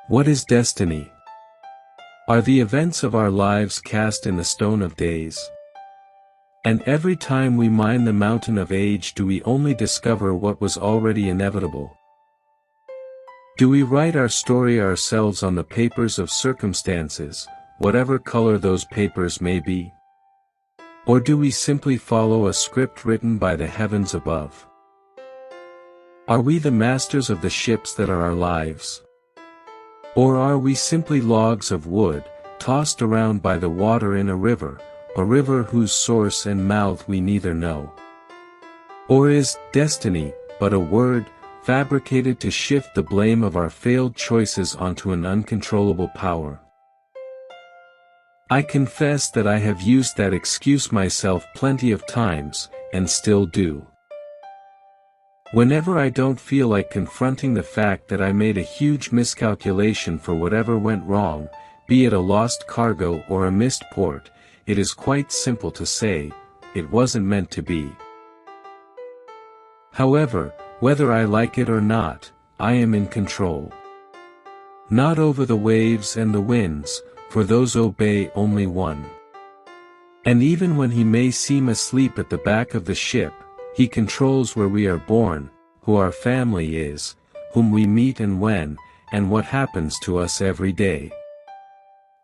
What is destiny? Are the events of our lives cast in the stone of days? And every time we mine the mountain of age, do we only discover what was already inevitable? Do we write our story ourselves on the papers of circumstances, whatever color those papers may be? Or do we simply follow a script written by the heavens above? Are we the masters of the ships that are our lives? Or are we simply logs of wood, tossed around by the water in a river whose source and mouth we neither know? Or is destiny but a word, fabricated to shift the blame of our failed choices onto an uncontrollable power? I confess that I have used that excuse myself plenty of times, and still do. Whenever I don't feel like confronting the fact that I made a huge miscalculation for whatever went wrong, be it a lost cargo or a missed port, it is quite simple to say, it wasn't meant to be. However, whether I like it or not, I am in control. Not over the waves and the winds, for those obey only one. And even when he may seem asleep at the back of the ship, he controls where we are born, who our family is, whom we meet and when, and what happens to us every day.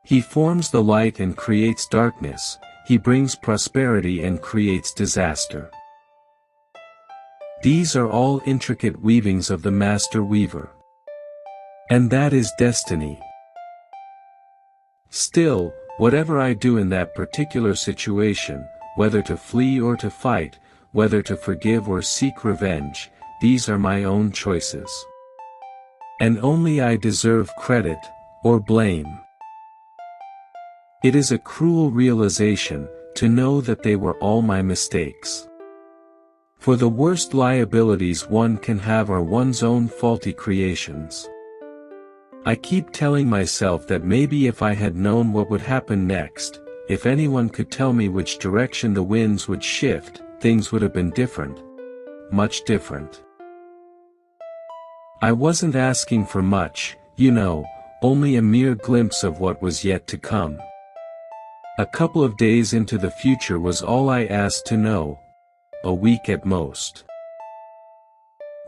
He forms the light and creates darkness, he brings prosperity and creates disaster. These are all intricate weavings of the master weaver. And that is destiny. Still, whatever I do in that particular situation, whether to flee or to fight, whether to forgive or seek revenge, these are my own choices. And only I deserve credit, or blame. It is a cruel realization, to know that they were all my mistakes. For the worst liabilities one can have are one's own faulty creations. I keep telling myself that maybe if I had known what would happen next, if anyone could tell me which direction the winds would shift, things would have been different. Much different. I wasn't asking for much, only a mere glimpse of what was yet to come. A couple of days into the future was all I asked to know. A week at most.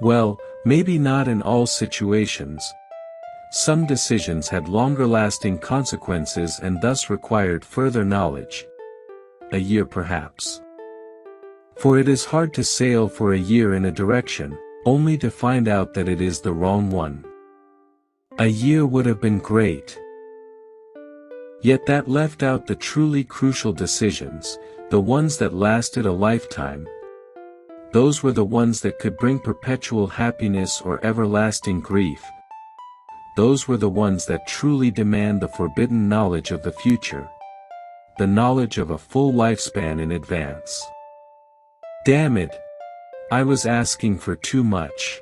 Well, maybe not in all situations. Some decisions had longer-lasting consequences and thus required further knowledge. A year perhaps. For it is hard to sail for a year in a direction, only to find out that it is the wrong one. A year would have been great. Yet that left out the truly crucial decisions, the ones that lasted a lifetime. Those were the ones that could bring perpetual happiness or everlasting grief. Those were the ones that truly demand the forbidden knowledge of the future. The knowledge of a full lifespan in advance. Damn it! I was asking for too much.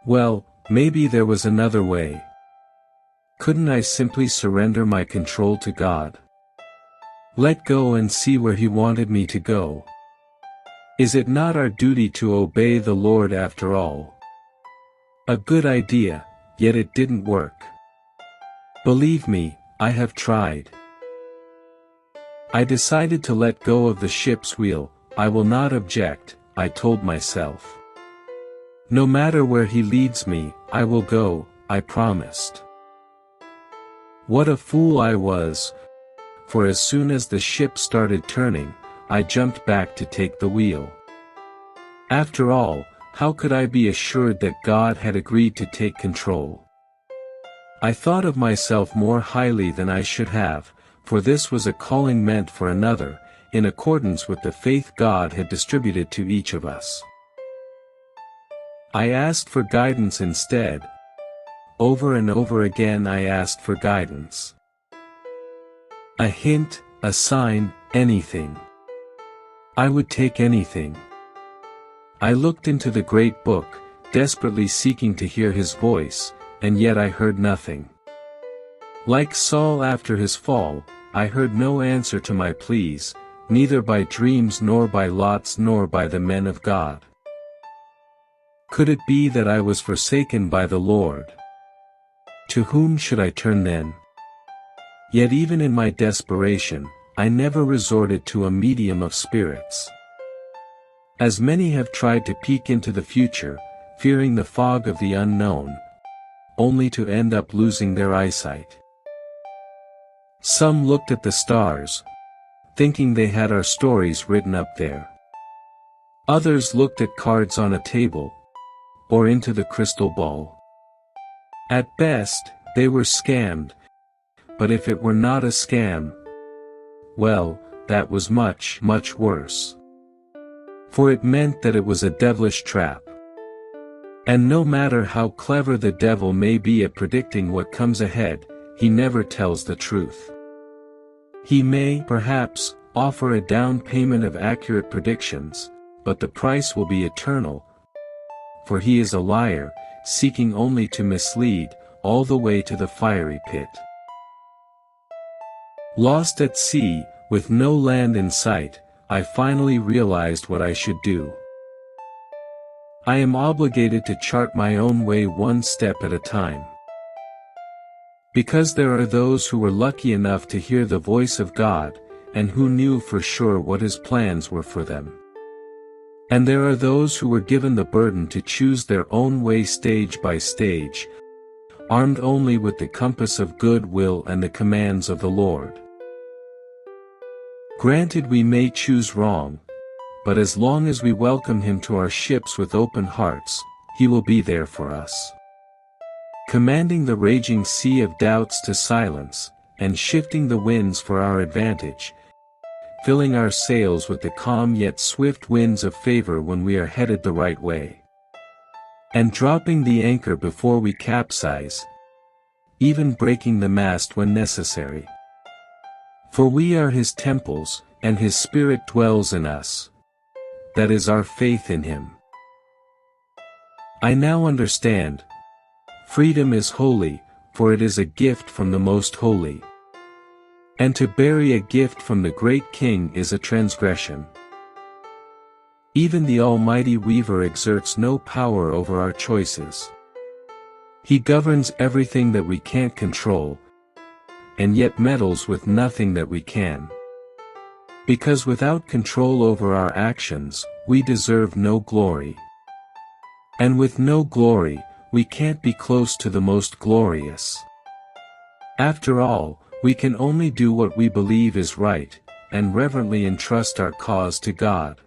Well, maybe there was another way. Couldn't I simply surrender my control to God? Let go and see where He wanted me to go. Is it not our duty to obey the Lord after all? A good idea, yet it didn't work. Believe me, I have tried. I decided to let go of the ship's wheel. I will not object, I told myself. No matter where He leads me, I will go, I promised. What a fool I was, for as soon as the ship started turning, I jumped back to take the wheel. After all, how could I be assured that God had agreed to take control? I thought of myself more highly than I should have, for this was a calling meant for another, in accordance with the faith God had distributed to each of us. I asked for guidance instead. Over and over again I asked for guidance. A hint, a sign, anything. I would take anything. I looked into the great book, desperately seeking to hear His voice, and yet I heard nothing. Like Saul after his fall, I heard no answer to my pleas, neither by dreams nor by lots nor by the men of God. Could it be that I was forsaken by the Lord? To whom should I turn then? Yet even in my desperation, I never resorted to a medium of spirits. As many have tried to peek into the future, fearing the fog of the unknown, only to end up losing their eyesight. Some looked at the stars, thinking they had our stories written up there. Others looked at cards on a table, or into the crystal ball. At best, they were scammed, but if it were not a scam, well, that was much, much worse. For it meant that it was a devilish trap. And no matter how clever the devil may be at predicting what comes ahead, he never tells the truth. He may, perhaps, offer a down payment of accurate predictions, but the price will be eternal, for he is a liar, seeking only to mislead, all the way to the fiery pit. Lost at sea, with no land in sight, I finally realized what I should do. I am obligated to chart my own way one step at a time. Because there are those who were lucky enough to hear the voice of God, and who knew for sure what His plans were for them. And there are those who were given the burden to choose their own way stage by stage, armed only with the compass of good will and the commands of the Lord. Granted, we may choose wrong, but as long as we welcome Him to our ships with open hearts, He will be there for us. Commanding the raging sea of doubts to silence, and shifting the winds for our advantage, filling our sails with the calm yet swift winds of favor when we are headed the right way, and dropping the anchor before we capsize, even breaking the mast when necessary. For we are His temples, and His Spirit dwells in us. That is our faith in Him. I now understand. Freedom is holy, for it is a gift from the Most Holy. And to bury a gift from the great King is a transgression. Even the Almighty Weaver exerts no power over our choices. He governs everything that we can't control, and yet meddles with nothing that we can. Because without control over our actions, we deserve no glory. And with no glory, we can't be close to the most glorious. After all, we can only do what we believe is right, and reverently entrust our cause to God.